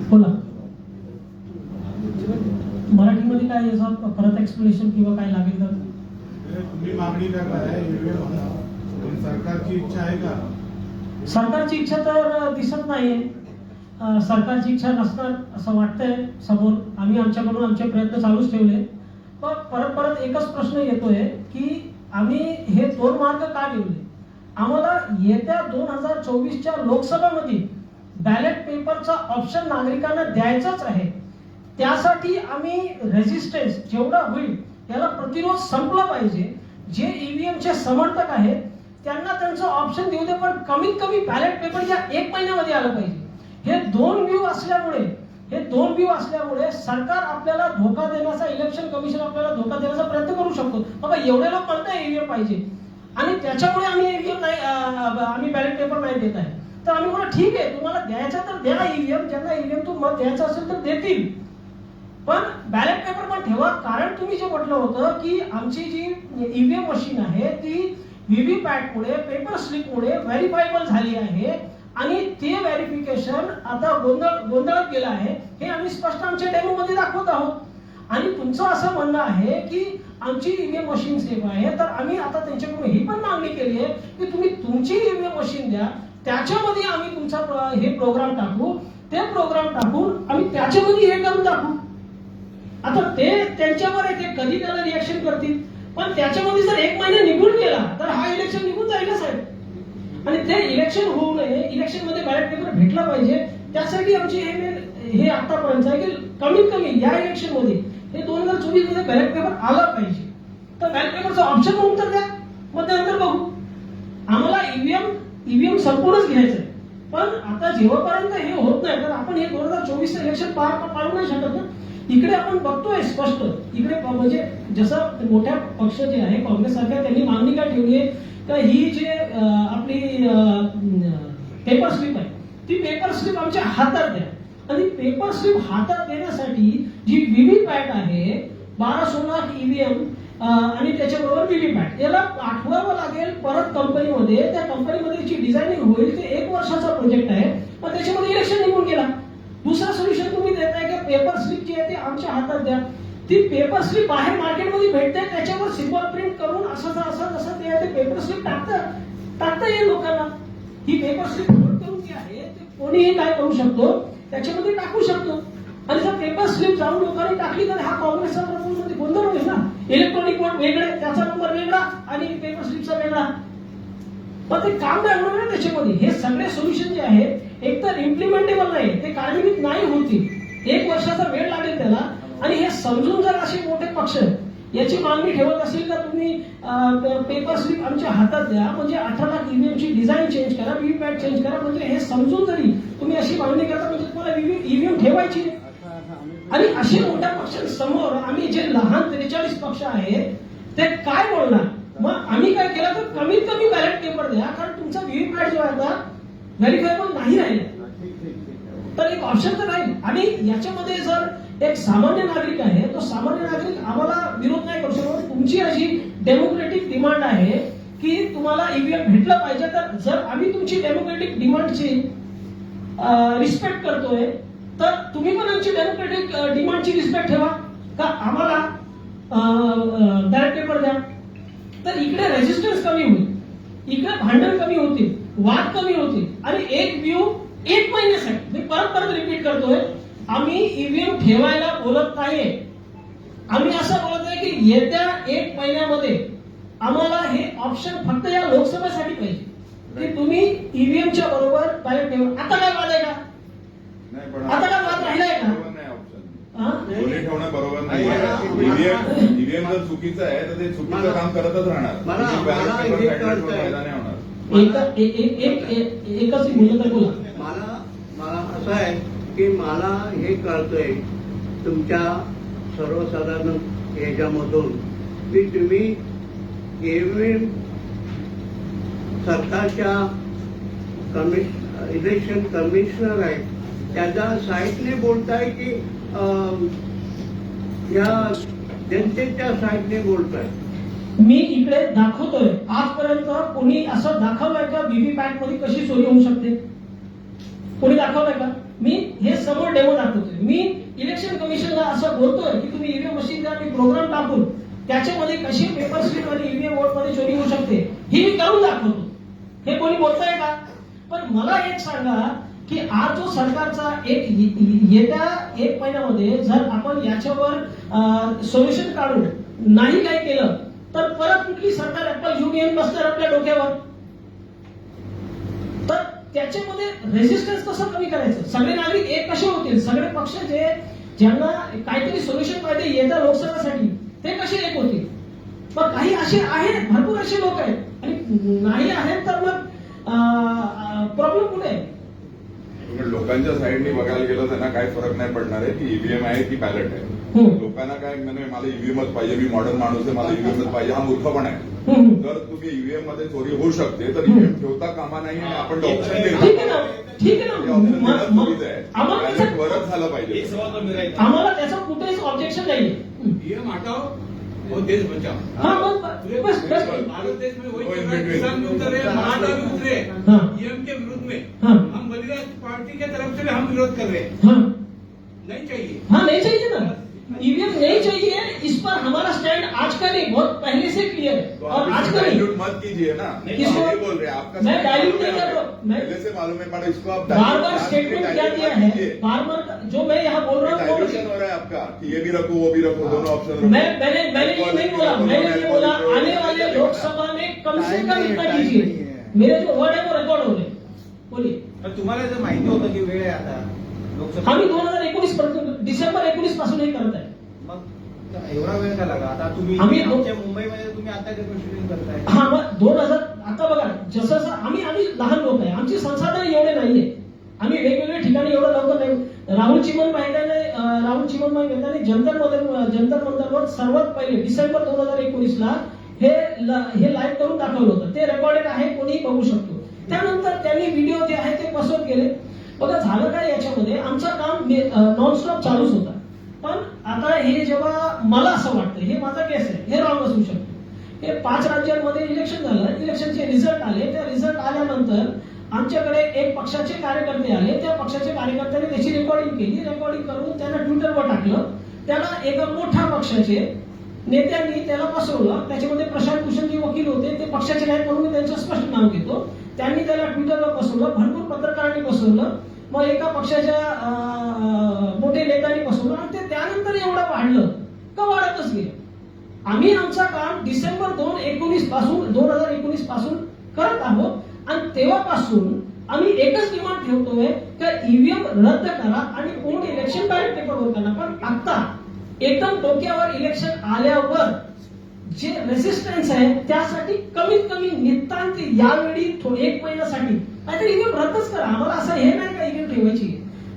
बोला मराठीमध्ये काय याचा परत एक्सप्लेनेशन किंवा काय लागेल तर तुम्ही मागणी करताय सरकारची इच्छा आहे का? सरकारची इच्छा तर दिसत नाहीये. सरकारची इच्छा नसणार असं वाटतंय समोर. आम्ही आमच्याकडून आमचे प्रयत्न चालूच ठेवले. पण परत परत एकच प्रश्न येतोय की आम्ही हे दोन मार्ग का निवडले. आम्हाला येत्या 2024च्या लोकसभेमध्ये बॅलेट पेपरचा ऑप्शन नागरिकांना द्यायचाच आहे. त्यासाठी आम्ही रेजिस्टन्स जेवढा होईल त्याला प्रतिरोध संपला पाहिजे. जे ईव्हीएमचे समर्थक आहेत त्यांना त्यांचं ऑप्शन देऊ दे, पण कमीत कमी बॅलेट पेपर या 1 महिन्यामध्ये आलं पाहिजे. हे दोन व्ह्यू असल्यामुळे सरकार आपल्याला धोका देण्याचा, इलेक्शन कमिशन आपल्याला धोका देण्याचा प्रयत्न करू शकतो. बाबा एवढे लोक म्हणताय ईव्हीएम पाहिजे आणि त्याच्यामुळे आम्ही ईव्हीएम नाही, आम्ही बॅलेट पेपर नाही देत आहे. तर आम्ही बोला ठीक आहे, तुम्हाला द्यायचा तर द्या ईव्हीएम. ज्यांना ईव्हीएम तू मत द्यायचं असेल तर देतील, पण बॅलेट पेपर पण ठेवा. कारण तुम्ही जे म्हटलं होतं की आमची जी ईव्हीएम मशीन आहे ती व्हीव्हीपॅट मुळे, पेपर स्लिप मुळे व्हेरिफायबल झाली आहे आणि ते व्हेरिफिकेशन आता गोंधळात गेलं आहे. हे आम्ही स्पष्ट आमच्या डेमो मध्ये दाखवत आहोत. आणि तुमचं असं म्हणणं आहे की आमची ईव्हीएम मशीन सेफ आहे, तर आम्ही आता त्यांच्याकडून ही पण मागणी केली आहे की तुम्ही तुमची ईव्हीएम मशीन द्या, त्याच्यामध्ये आम्ही तुमचा हे प्रोग्राम टाकू. ते प्रोग्राम टाकून आम्ही त्याच्यामध्ये हे करून दाखवू. आता ते त्यांच्यावर आहे, ते कधी त्याला रिएक्शन करतील. पण त्याच्यामध्ये जर 1 महिना निघून गेला तर हा इलेक्शन निघून जाईल ना साहेब. आणि ते इलेक्शन होऊ नये, इलेक्शन मध्ये बॅलेट पेपर भेटला पाहिजे. त्यासाठी आमची हे आतापर्यंत आहे की कमीत कमी या इलेक्शन मध्ये हे 2024 मध्ये बॅलेट पेपर आला पाहिजे. तर बॅलेट पेपरचा ऑप्शन म्हणून तर द्या, मग त्यानंतर बघू. आम्हाला ईव्हीएम संपूर्णच घ्यायचंय. पण आता जेव्हापर्यंत हे होत नाही तर आपण हे 2024 इलेक्शन पाडू नाही शकत ना. इकडे आपण बघतोय स्पष्ट, इकडे म्हणजे जसं मोठ्या पक्ष जे आहे काँग्रेस सारख्या, त्यांनी मागणी काय ठेवली आहे का ही जे आपली पेपर स्लिप आहे ती पेपर स्लिप आमच्या हातात द्या. आणि पेपर स्लिप हातात देण्यासाठी जी व्हीव्हीपॅट आहे 1216 ईव्हीएम आणि त्याच्याबरोबर व्हीव्हीपॅट याला पाठवावं लागेल परत कंपनीमध्ये. त्या कंपनीमध्ये जी डिझायनिंग होईल ते 1 वर्षाचा प्रोजेक्ट आहे, पण त्याच्यामध्ये इलेक्शन निघून गेला. दुसरा सोल्युशन तुम्ही देताय की पेपर स्लिप जी आहे ती आमच्या हातात द्या. ती पेपर स्लिप बाहेर मार्केटमध्ये भेटते, त्याच्यावर सिम्बॉल प्रिंट करून असं जसं ते आहे ते पेपर स्लिप टाकता येईल लोकांना. ही पेपर स्लिप करून जी आहे ते कोणीही काय करू शकतो, त्याच्यामध्ये टाकू शकतो. आणि जर पेपर स्लिप जाऊन लोकांनी टाकली तर हा काँग्रेसचा प्रपोजल गोंधळ होईल ना. इलेक्ट्रॉनिक वोट वेगळे, त्याचा नंबर वेगळा आणि पेपर स्लिपचा वेगळा, पण ते काम नाही होणार ना त्याच्यामध्ये. हे सगळे सोल्युशन जे आहे एकतर इम्प्लिमेंटेबल नाही, ते कार्यान्वित नाही होती. 1 वर्षाचा वेळ लागेल त्याला. आणि हे समजून जर असे मोठे पक्ष याची मागणी ठेवत असेल का तुम्ही पेपर स्लिप आमच्या हातात द्या, म्हणजे 18 लाख ईव्हीएमची डिझाईन चेंज करा, व्हीव्हीपॅट चेंज करा, म्हणजे हे समजून जरी तुम्ही अशी मागणी करता म्हणजे तुम्हाला ईव्हीएम ठेवायची. आणि असे मोठ्या पक्षांसमोर आम्ही जे लहान 43 पक्ष आहेत ते काय बोलणार. मग आम्ही काय केलं तर कमीत कमी बॅलेट पेपर द्या, कारण तुमचा व्हीव्हीपॅट जो आहे आता व्हेरिफायबल नाही राहिला, तर एक ऑप्शन तर राहील. आणि याच्यामध्ये जर एक सामान्य नागरिक आहे, तो सामान्य नागरिक आम्हाला विरोध नाही करू शकतो. तुमची अशी डेमोक्रेटिक डिमांड आहे की तुम्हाला ईव्हीएम भेटलं पाहिजे, तर जर आम्ही तुमची डेमोक्रेटिक डिमांडची रिस्पेक्ट करतोय तर तुम्ही पण आमची डेमोक्रेटिक डिमांडची रिस्पेक्ट ठेवा का आम्हाला बॅलेट पेपर द्या. तर इकडे रेजिस्टन्स कमी होईल, इकडे भांडण कमी होतील, वाद कमी होतील. आणि एक व्ह्यू 1 महिन्यासाठी मी परत रिपीट करतोय, आम्ही ईव्हीएम ठेवायला बोलत नाहीये. आम्ही असं बोलत आहे की येत्या 1 महिन्यामध्ये आम्हाला हे ऑप्शन फक्त या लोकसभेसाठी पाहिजे की तुम्ही ईव्हीएमच्या बरोबर बॅलेट पेपर. आता काय वाद आहे का? आता काय वाद राहिलाय का? ठेवणं बरोबर नाही. ईव्हीएम जर चुकीचं आहे तर ते चुकीचं काम करतच राहणार. एकच बोलत तर बोला. मला असं आहे की मला हे कळतंय तुमच्या सर्वसाधारण याच्यामधून की तुम्ही ईव्हीएम सरकारच्या इलेक्शन कमिशनर आहेत त्याच्या साईडने बोलताय की या जनतेच्या साईडने बोलताय. मी इकडे दाखवतोय, आजपर्यंत कोणी असं दाखवलंय का व्हीव्हीपॅट मध्ये कशी चोरी होऊ शकते? कोणी दाखवलंय का? मी हे समोर डेमो दाखवतोय. मी इलेक्शन कमिशनला असं बोलतोय की तुम्ही ईव्हीएम मशीनचा मी प्रोग्राम टाकून त्याच्यामध्ये कशी पेपर स्लिप आणि ईव्हीएम वोट मध्ये चोरी होऊ शकते ही मी करून दाखवतो. हे कोणी बोलतंय का? पण मला एक सांगा की आज जो सरकारचा एक येत्या 1 महिन्यामध्ये जर आपण याच्यावर सोल्युशन काढून नाही काय केलं तर परत कुठली सरकार ऍपल घेऊन येऊन बसणार आपल्या डोक्यावर. तर त्याच्यामध्ये रेजिस्टन्स कसं कमी करायचं? सगळे नागरिक एक कसे होतील? सगळे पक्ष जे ज्यांना काहीतरी सोल्युशन पाहिजे येत्या लोकसभेसाठी ते कसे एक होतील? पण काही असे आहेत, भरपूर असे लोक आहेत आणि नाही आहेत तर मग प्रॉब्लेम कुठे आहे? लोकांच्या साईडने बघायला गेलं त्यांना काय फरक नाही पडणार आहे की ईव्हीएम आहे की बॅलेट आहे. लोकांना काय म्हणजे मला ईव्हीएमच पाहिजे, मी मॉडर्न माणूस आहे, मला ईव्हीएमच पाहिजे, हा मूर्खपणा आहे. जर तुम्ही ईव्हीएम मध्ये चोरी होऊ शकते तर ईव्हीएम ठेवता कामा नाही आणि आपण ऑप्शन ठीक आहे ना, ठीक आहे ना. बॅलेट वरच झालं पाहिजे. आम्हाला त्याचं कुठेच ऑब्जेक्शन नाहीये. ईएम हटाओ और देश बचाओ. हाँ बस भारत देश में वही चल रहा है. किसान भी उतरे, महात्मा भी उतरे हाँ. ईएम के विरुद्ध में. हाँ. हम बलिदान पार्टी के तरफ से भी हम विरोध कर रहे हैं. हाँ नहीं चाहिए. हाँ नहीं चाहिए ना, ईवीएम नहीं चाहिए. इस पर हमारा स्टैंड आज का नहीं, बहुत पहले से क्लियर है. तो और आप आज इसको का नहीं. डाइल्यूट मत कीजिए ना. किसको? आप ये बोल रहे हैं आपका मैं स्टैंड डाइल्यूट मालूम नहीं कर है, रहा हूं. मैं पहले से मालूम है पर इसको आप बार बार स्टेटमेंट क्या दिया है, बार बार जो मैं यहाँ बोल रहा हूँ डाइल्यूशन हो रहा है आपका कि ये भी रखो वो भी रखो, दोनों ऑप्शन मैंने ये नहीं बोला. मैंने ये बोला आने वाले लोकसभा में कम से कम इतना कीजिए. मेरे जो वर्ड है वो रिकॉर्ड हो रहे. बोलिए. तर तुम्हाला जर माहिती होतं की वेळ आहे आता लोकसभा, आम्ही 2019 पर्यंत डिसेंबर 19 पासून हे करत आहे. मग एवढा वेळ का लागला? आता तुम्ही आम्ही आमच्या मुंबईमध्ये तुम्ही आता रिक्वेस्टिंग करताय. हा मग 2000 आता बघा जसं आम्ही लहान लोक आहे, आमची संसाधन एवढे नाहीये. आम्ही वेगवेगळ्या ठिकाणी एवढं लवकर नाही. राहुल चिमनभाई यांनी जंतर मंतरवर सर्वात पहिले डिसेंबर 2019ला हे लाईव्ह करून दाखवलं होतं. ते रेकॉर्डेड आहे, कोणीही बघू शकतो. त्यानंतर त्यांनी व्हिडिओ जे आहे ते पसरत गेले. बघा झालं काय याच्यामध्ये, आमचं काम नॉनस्टॉप चालूच होता. पण आता हे जेव्हा मला असं वाटतं, हे माझा केस आहे, हे रॉंग असू शकतो. हे 5 राज्यांमध्ये इलेक्शन झालं, इलेक्शनचे रिझल्ट आले. त्या रिझल्ट आल्यानंतर आमच्याकडे एक पक्षाचे कार्यकर्ते आले. त्या पक्षाच्या कार्यकर्त्यांनी त्याची रेकॉर्डिंग केली. रेकॉर्डिंग करून त्यांना ट्विटरवर टाकलं. त्याला एका मोठ्या पक्षाचे नेत्यांनी त्याला बसवलं. त्याच्यामध्ये प्रशांत भूषण जे वकील होते ते पक्षाचे नाहीत म्हणून मी त्यांचं स्पष्ट नाव घेतो. त्यांनी त्याला ट्विटरवर बसवलं, भरपूर पत्रकारांनी बसवलं, मग एका पक्षाच्या मोठे नेत्यांनी बसवलं आणि ते त्यानंतर एवढं वाढलं का वाढतच गेलं. आम्ही आमचं काम डिसेंबर 2019 पासून करत आहोत आणि तेव्हापासून आम्ही एकच डिमांड ठेवतोय की ईव्हीएम रद्द करा आणि कोण इलेक्शन बॅलेट पेपरवर करा. पण आता एकदम डोक्यावर इलेक्शन आल्यावर जे रेसिस्टन्स आहे त्यासाठी कमीत कमी नितांत यावेळी 1 महिन्यासाठी नाहीतर ईव्हीएम रद्दच करा. आम्हाला असं हे नाही का ईव्हीएम ठेवायची,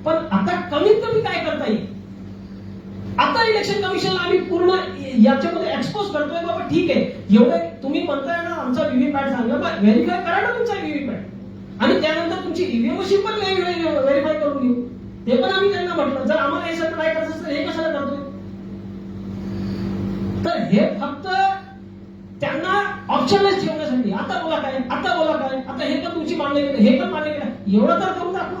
पण आता कमीत कमी काय करता येईल. आता इलेक्शन कमिशनला आम्ही पूर्ण याच्यामध्ये एक्सपोज करतोय. बाबा ठीक आहे, एवढे तुम्ही म्हणताय ना आमचा व्हीव्हीपॅट चांगला, व्हेरीफाय करा ना तुमचा व्हीव्हीपॅट आणि त्यानंतर तुमची ईव्हीएम मशीन पण व्हेरीफाय करून घेऊ. ते पण आम्ही त्यांना म्हटलं. जर आम्हाला हे सगळं काय करायचं हे कशाला करतोय. तर हे फक्त त्यांना ऑप्शनच ठेवण्यासाठी. आता बोला काय, आता हे पण तुमची मान्य केलं, हे पण मान्य केलं, एवढं तर करून दाखवा.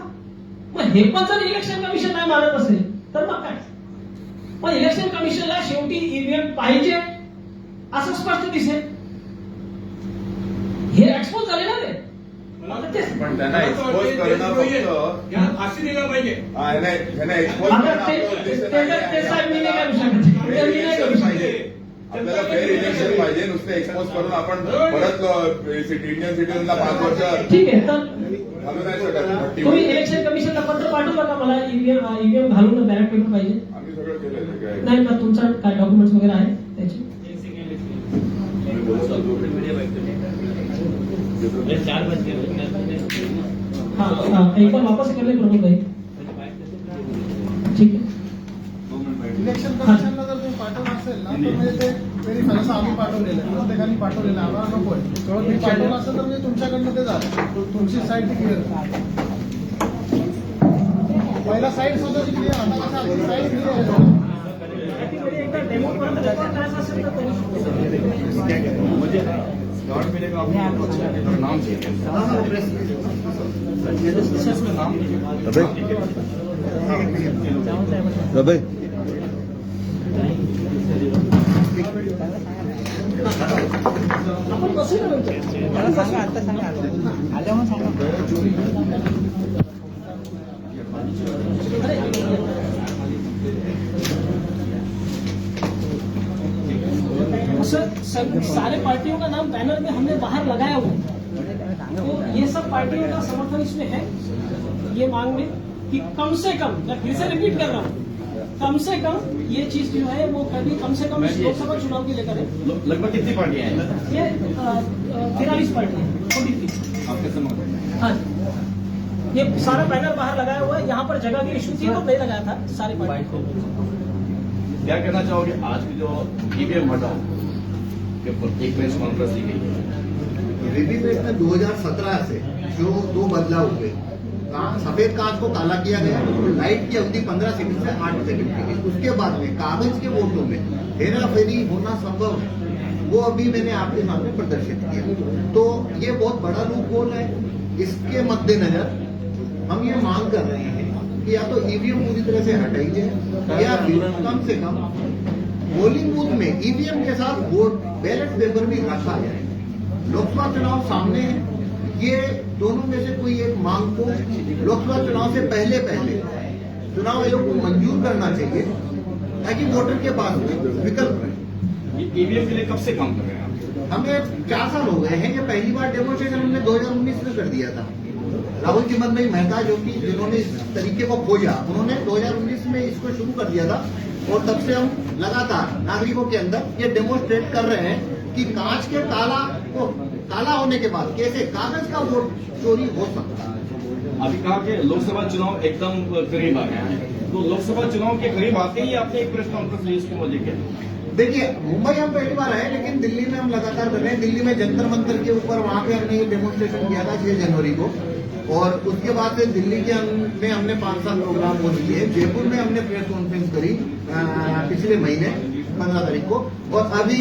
मग हे पण जर इलेक्शन कमिशन नाही मानत असेल तर मग काय. मग इलेक्शन कमिशनला शेवटी ईव्हीएम पाहिजे असं स्पष्ट दिसेल. हे एक्सपोज झाले ना ते. पण त्यांना एक्सपोज करणं फक्त फाशी दिला पाहिजे. त्यांना एक्सपोज आपल्याला फेअर इलेक्शन पाहिजे. नुसतं एक्सपोज करून आपण परत इंडियन सिटीजनला 5 वर्ष ठीक आहे. तर घालू नाही शकत. तुम्ही इलेक्शन कमिशनला पत्र पाठवलं का मला ईव्हीएम घालून बॅलेट पेपर पाहिजे. आम्ही सगळं केलेलं काय नाही ना, तुमचा काय डॉक्युमेंट्स वगैरे आहे त्याची. हाँ एक बार वापस कर ले प्रमोद भाई. ठीक आहे. इलेक्शन कमिशनला जर तुम्ही पाठवलं असेल ना तर म्हणजे ते व्हेरीफाय असं आम्ही पाठवलेलं आहे, प्रत्येकाने पाठवलेलं आहे, आम्हाला नको आहे. तेव्हा तुम्ही पाठवलं असेल तर म्हणजे तुमच्याकडनं ते झालं, तुमची साईड क्लिअर. पहिला साईड स्वतःची क्लिअर, आता कसं आपली साईड क्लिअर आहे. एकदा डेमो पर्यंत रेकॉर्ड करायचं असेल तर करू शकतो. कार्ड मिलेगा आपको नाम चाहिए नाम रबे आपण बसू ना नंतर. सर सारे पार्टियों का नाम बैनर में हमने बाहर लगाया हुआ है. तो ये सब पार्टियों का समर्थन इसमें है ये मांग में कि कम से कम, मैं फिर से रिपीट कर रहा हूँ, कम से कम ये चीज जो है वो कभी कम से कम इस लोकसभा चुनाव के लिए करें. लगभग कितनी पार्टियां हैं ये 43 पार्टी है, 43. आपके समझ? हाँ जी. ये सारा बैनर बाहर लगाया हुआ है. यहाँ पर जगह की इशू थी तो नहीं लगाया था सारी पार्टी को. क्या कहना चाहोगे आज की जो ईवीएम हटाओ के ऊपर एक प्रेस कॉन्फ्रेंस ली गई है? वीवीपैट में 2017 से जो 2 बदलाव हुए, सफेद कांच को काला किया गया, लाइट की अवधि 15 सेकंड से 8 सेकंड की गई. उसके बाद में कागज के वोटों में हेरा फेरी होना संभव है, वो अभी मैंने आपके सामने प्रदर्शित किया. तो ये बहुत बड़ा लूप होल है. इसके मद्देनजर हम ये मांग कर रहे हैं कि या तो ईवीएम पूरी तरह से हटाई जाए या फिर कम से कम पोलिंग बूथ में ईवीएम के साथ वोट बैलेट पेपर भी रखा जाए. लोकसभा चुनाव सामने है, ये दोनों में से कोई एक मांग को लोकसभा चुनाव से पहले चुनाव आयोग को मंजूर करना चाहिए ताकि वोटर के पास विकल्प रहे. ईवीएम के लिए कब से काम कर रहे हैं आप? हमें 4 साल हो गए हैं. ये पहली बार डेमोन्स्ट्रेशन हमने 2019 में कर दिया था. राहुल चिमन भाई मेहता जो कि जिन्होंने इस तरीके को खोजा, उन्होंने 2019 में इसको शुरू कर दिया था. और तब से हम लगातार नागरिकों के अंदर ये डेमोन्स्ट्रेट कर रहे हैं कि कांच के काला होने के बाद कैसे कागज का वोट चोरी हो सकता है. अभी कहा कि लोकसभा चुनाव एकदम करीब आ गया है, तो लोकसभा चुनाव के करीब आते ही आपने एक प्रेस कॉन्फ्रेंस ली, इसको मुझे क्या? देखिए, मुंबई हम पहली बार आए, लेकिन दिल्ली में हम लगातार कर रहे हैं. दिल्ली में जंतर मंतर के ऊपर वहां पे हमने ये डेमोन्स्ट्रेशन किया था 6 जनवरी को. और उसके बाद से दिल्ली के में हमने 5-7 प्रोग्राम हो किए. जयपुर में हमने प्रेस कॉन्फ्रेंस करी पिछले महीने 15 तारीख को, और अभी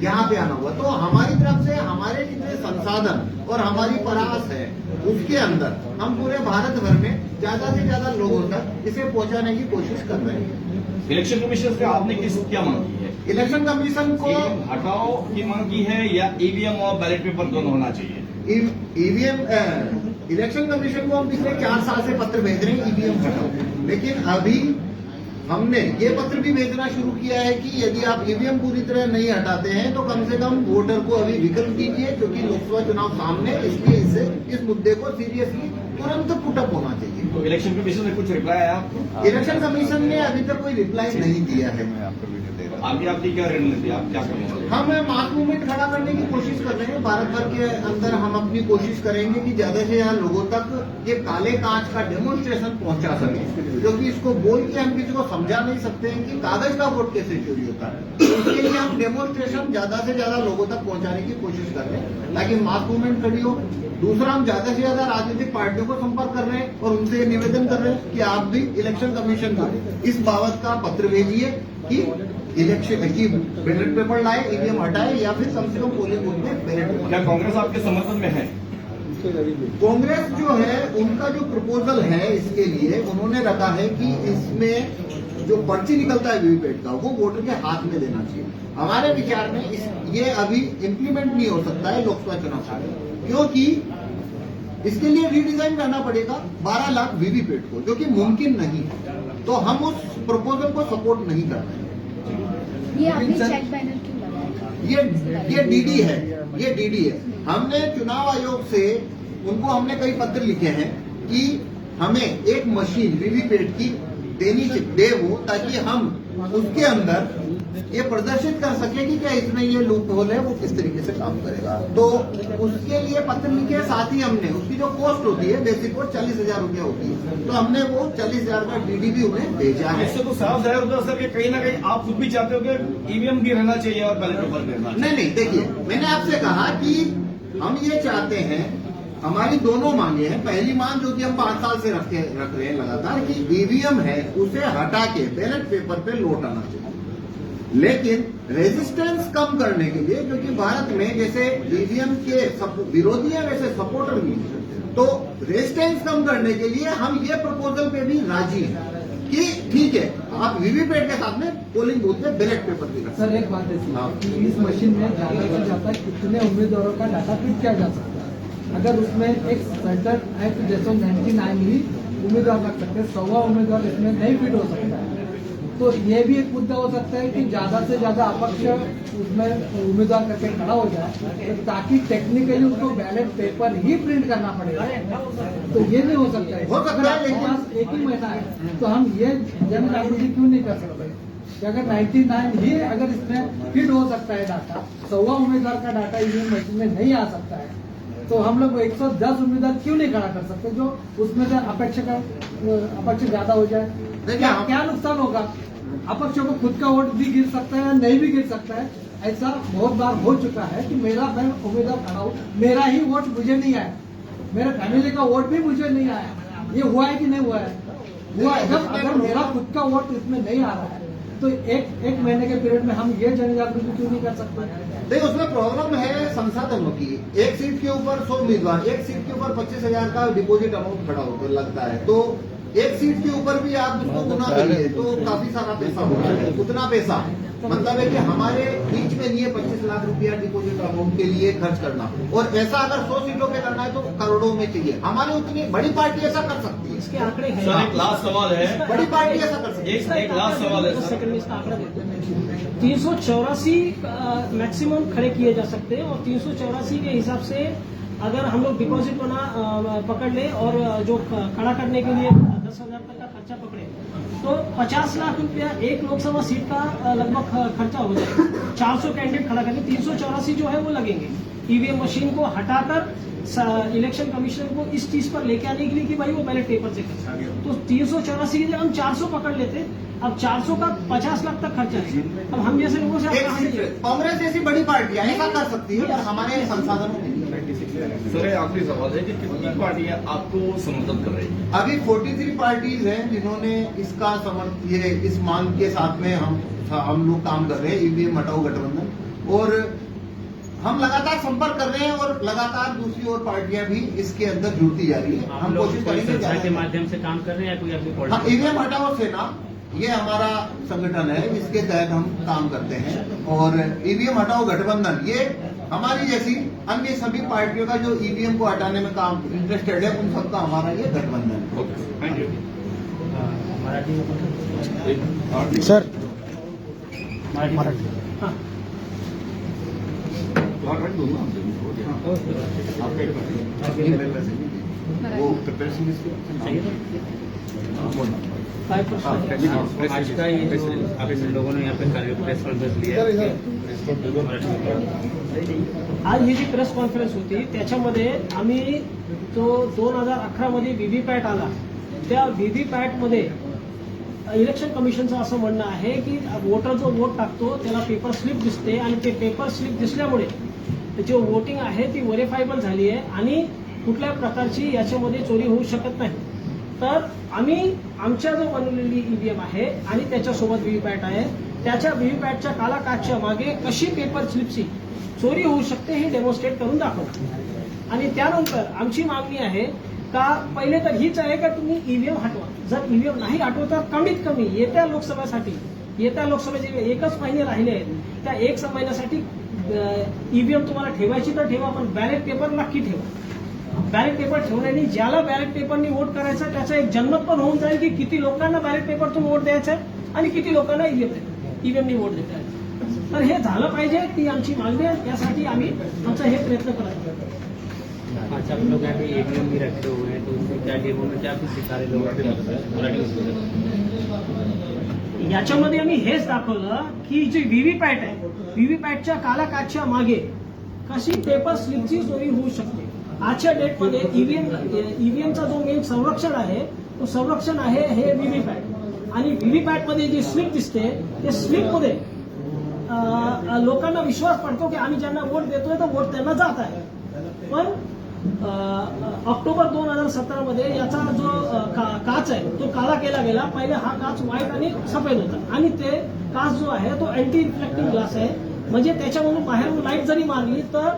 यहाँ पे आना हुआ. तो हमारी तरफ से हमारे जितने संसाधन और हमारी प्रयास है उसके अंदर हम पूरे भारत भर में ज्यादा से ज्यादा लोगों तक इसे पहुंचाने की कोशिश कर रहे हैं. इलेक्शन कमीशन से आपने क्या मांग की है? इलेक्शन कमीशन को हटाओ की मांग की है या ईवीएम और बैलेट पेपर दोनों होना चाहिए? ईवीएम इलेक्शन कमीशन को हम पिछले 4 साल से पत्र भेज रहे हैं ईवीएम हटाओ. लेकिन अभी हमने ये पत्र भी भेजना शुरू किया है कि यदि आप ईवीएम पूरी तरह नहीं हटाते हैं तो कम से कम वोटर को अभी विकल्प दीजिए, क्योंकि लोकसभा चुनाव सामने, इसलिए इस मुद्दे को सीरियसली तुरंत पुटअप होना चाहिए. तो इलेक्शन कमीशन से कुछ रिप्लाई आया आपको? इलेक्शन कमीशन ने अभी तक कोई रिप्लाई नहीं दिया है. आगे आपकी क्या रणनीति, आप क्या करेंगे? हम मास मूवमेंट खड़ा करने की कोशिश कर रहे हैं. भारत भर के अंदर हम अपनी कोशिश करेंगे कि ज्यादा से ज्यादा लोगों तक ये काले कांच का डेमोन्स्ट्रेशन पहुंचा सके, क्योंकि इसको बोल के हम किसी को समझा नहीं सकते हैं कि कागज का वोट कैसे चोरी होता है. उसके लिए हम डेमोन्स्ट्रेशन ज्यादा से ज्यादा लोगों तक पहुंचाने की कोशिश कर रहे हैं ताकि मास मूवमेंट खड़ी हो. दूसरा, हम ज्यादा से ज्यादा राजनीतिक पार्टियों को संपर्क कर रहे हैं और उनसे निवेदन कर रहे हैं कि आप भी इलेक्शन कमीशन को इस बाबत का पत्र भेजिए कि इलेक्शन की बैलेट पेपर लाए, ईवीएम हटाए, या फिर कम से कम पोलिंग बूथ में बैलेट पेपर. क्या कांग्रेस आपके समर्थन में है? कांग्रेस जो है, उनका जो प्रपोजल है इसके लिए, उन्होंने रखा है कि इसमें जो पर्ची निकलता है वीवीपैट का, वो वोटर के हाथ में देना चाहिए. हमारे विचार में ये अभी इम्प्लीमेंट नहीं हो सकता है लोकसभा चुनाव से, क्योंकि इसके लिए रीडिजाइन करना पड़ेगा 12 लाख वीवीपैट को, जो कि मुमकिन नहीं है. तो हम उस प्रपोजल को सपोर्ट नहीं कर रहे हैं. ये आपने चेक बैनर क्यों लगाया? ये डीडी है, ये डीडी है. हमने चुनाव आयोग से उनको हमने कई पत्र लिखे हैं कि हमें एक मशीन वीवीपैट की दे वो, ताकि हम उसके अंदर ये प्रदर्शित कर सके कि क्या इसमें ये लूप होल है, वो किस तरीके से काम करेगा. तो उसके लिए पत्र लिखे. साथ ही हमने उसकी जो कॉस्ट होती है, बेसिक कॉस्ट 40,000 रुपया होती है, तो हमने वो 40,000 का डीडी भी उन्हें भेजा है. इससे तो साफ जाहिर होता है सर कि कहीं ना कहीं आप खुद भी चाहते हो कि ईवीएम भी रहना चाहिए और बैलेट पेपर भी रहना चाहिए. नहीं, देखिए, मैंने आपसे कहा कि हम ये चाहते हैं, हमारी दोनों मांगे हैं. पहली मांग जो कि हम 5 साल से रख रहे हैं लगातार, कि ईवीएम है उसे हटा के बैलेट पेपर पे लौटाना चाहिए. लेकिन रेजिस्टेंस कम करने के लिए, क्योंकि भारत में जैसे ईवीएम के विरोधी है वैसे सपोर्टर भी हैं, तो रेजिस्टेंस कम करने के लिए हम ये प्रपोजल पे भी राजी हैं कि ठीक है आप वीवीपैट के साथ में पोलिंग बूथ में बैलेट पेपर भी रखें। सर एक बात है कि इस मशीन में ज्यादा से ज्यादा कितने उम्मीदवारों का डाटा फिट किया जा सकता है? अगर उसमें एक सेंटर एक्ट जैसे 99 ही उम्मीदवार रख सकते हैं, 100 उम्मीदवार इसमें नहीं फिट हो सकता है, तो ये भी एक मुद्दा हो सकता है कि ज्यादा से ज्यादा अपक्ष उसमें उम्मीदवार करके खड़ा हो जाए, तो ताकि टेक्निकली उसको बैलेट पेपर ही प्रिंट करना पड़ेगा, तो ये नहीं हो सकता है। हो सकता है, लेकिन पास एक ही महीना है, तो हम ये जन जागृति क्यों नहीं कर सकते कि अगर 99 ही अगर इसमें फिट हो सकता है डाटा, 100 उम्मीदवार का डाटा ईवीएम मशीन में नहीं आ सकता है, तो हम लोग 110 उम्मीदवार क्यों नहीं खड़ा कर सकते जो उसमें से अपक्ष ज्यादा हो जाए? क्या नुकसान होगा? अपक्ष को खुद का वोट भी गिर सकता है या नहीं भी गिर सकता है। ऐसा बहुत बार हो चुका है कि मैं उम्मीदवार खड़ा हूँ, मेरा ही वोट मुझे नहीं आया, मेरे फैमिली का वोट भी मुझे नहीं आया। ये हुआ है कि नहीं हुआ है? हुआ है। जब अगर मेरा खुद का वोट इसमें नहीं आ रहा है तो एक महीने के पीरियड में हम ये जन जागृति क्यों नहीं कर सकते? देखिए उसमें प्रॉब्लम है संसाधनों की। एक सीट के ऊपर 100 उम्मीदवार, एक सीट के ऊपर 25,000 का डिपॉजिट अमाउंट खड़ा होकर लगता है, तो एक सीट के ऊपर भी आप उसको गुना करिए तो काफी सारा पैसा होता है। उतना पैसा मतलब है कि हमारे बीच में नहीं है 25 लाख रुपया डिपॉजिट अमाउंट के लिए खर्च करना, और ऐसा अगर 100 सीटों पे करना है तो करोड़ों में चाहिए। हमारी उतनी बड़ी पार्टी ऐसा कर सकती है। इसके आंकड़े हैं। सर एक लास्ट सवाल है, बड़ी पार्टी ऐसा कर सकती है। एक लास्ट सवाल है सर। सेकंड में इसका आंकड़ा देते हैं। 384 मैक्सिमम खड़े किए जा सकते हैं, और 384 के हिसाब से अगर हम लोग डिपॉजिट बना पकड़ ले और जो खड़ा करने के लिए 10,000 तक का खर्चा पकड़े तो 50 लाख रुपया एक लोकसभा सीट का लगभग खर्चा हो जाएगा। 400 कैंडिडेट खड़ा करके 384 जो है वो लगेंगे। ईवीएम मशीन को हटाकर इलेक्शन कमीशन को इस चीज पर लेके आने के लिए कि भाई वो बैलेट पेपर से कर, तो 384 की जगह हम 400 पकड़ लेते, अब 400 का 50 लाख तक खर्चा है। अब हम जैसे लोगों से कांग्रेस जैसी बड़ी पार्टियां ऐसा कर सकती है, पर हमारे संसाधनों में नहीं। सर आखिरी सवाल है कि कितनी पार्टियां आपको समर्थन कर रही है? अभी 43 पार्टीज हैं जिन्होंने इसका ये इस मांग के साथ में हम लोग काम कर रहे हैं, ईवीएम हटाओ गठबंधन, और हम लगातार संपर्क कर रहे हैं और लगातार दूसरी और पार्टियां भी इसके अंदर जुड़ती जा रही है। हम कोशिश करेंगे के माध्यम से काम कर रहे हैं या कोई अभी ईवीएम हटाओ सेना ये हमारा संगठन है जिसके तहत हम काम करते हैं, और ईवीएम हटाओ गठबंधन ये हमारी जैसी अन्य सभी पार्टियों का जो ईवीएम को हटाने में काम इंटरेस्टेड है उन सबका हमारा ये गठबंधन है। थैंक यू सर हाँ। वो प्रिपरेशन आज का ये जो आप लोगों ने यहाँ पे प्रेस कॉन्फ्रेंस लिया है, आज ही जी प्रेस कॉन्फरन्स होती त्याच्यामध्ये आम्ही जो 2011 मध्ये व्हीव्हीपॅट आला त्या व्हीव्हीपॅटमध्ये इलेक्शन कमिशनचं असं म्हणणं आहे की वोटर जो वोट टाकतो त्याला पेपर स्लिप दिसते, आणि ते पेपर स्लिप दिसल्यामुळे जो वोटिंग आहे ती व्हेरिफायबल झाली आहे आणि कुठल्या प्रकारची याच्यामध्ये चोरी होऊ शकत नाही। तर आम्ही आमच्या जो बनवलेली ईव्हीएम आहे आणि त्याच्यासोबत व्हीव्हीपॅट आहे, त्याच्या व्हीव्हीपॅटच्या कालाकाच्या मागे कशी पेपर स्लिपची चोरी होऊ शकते हे डेमॉन्स्ट्रेट करून दाखवतो। आणि त्यानंतर आमची मागणी आहे का पहिले तर हीच आहे का तुम्ही ईव्हीएम हटवा, जर ईव्हीएम नाही हटवत तर कमीत कमी येत्या लोकसभेचे एकच महिने राहिले आहेत, त्या एक महिन्यासाठी ईव्हीएम तुम्हाला ठेवायची तर ठेवा, पण बॅलेट पेपर नक्की ठेवा। बॅलेट पेपर ठेवण्याने ज्याला बॅलेट पेपरनी वोट करायचा त्याचा एक जनमत पण होऊन जाईल की किती लोकांना बॅलेट पेपरतून वोट द्यायचा आहे आणि किती लोकांना ईव्हीएमनी वोट देता आहे। तर हे झालं पाहिजे, ती आमची मागणी आहे, यासाठी आम्ही आमचा हे प्रयत्न करत आहोत। अच्छा आप लोग अभी ईवीएम भी रखे हुए हैं, तो उसमें क्या डेमो में क्या कुछ सिखा रहे लोग? याच्यामध्ये आम्ही हेच दाखवलं की जी व्हीव्हीपॅट आहे, व्हीव्हीपॅटच्या कालाकाच्या मागे कशी पेपर स्लिपची चोरी होऊ शकते। आजच्या डेटमध्ये ईव्हीएमचा जो मेन संरक्षण आहे तो संरक्षण आहे हे व्हीव्हीपॅट, आणि व्हीव्हीपॅटमध्ये जी स्लिप दिसते त्या स्लिपमध्ये लोकांना विश्वास पडतो की आम्ही ज्यांना वोट देतोय तर वोट त्यांना जात आहे, पण ऑक्टोबर 2017 मध्ये याचा जो काच आहे तो काळा केला गेला. पहिले हा काच व्हाईट आणि सफेद होता आणि ते काच जो आहे तो अँटी रिफ्लेक्टिंग ग्लास आहे, म्हणजे त्याच्यामधून बाहेरून लाईट जरी मारली तर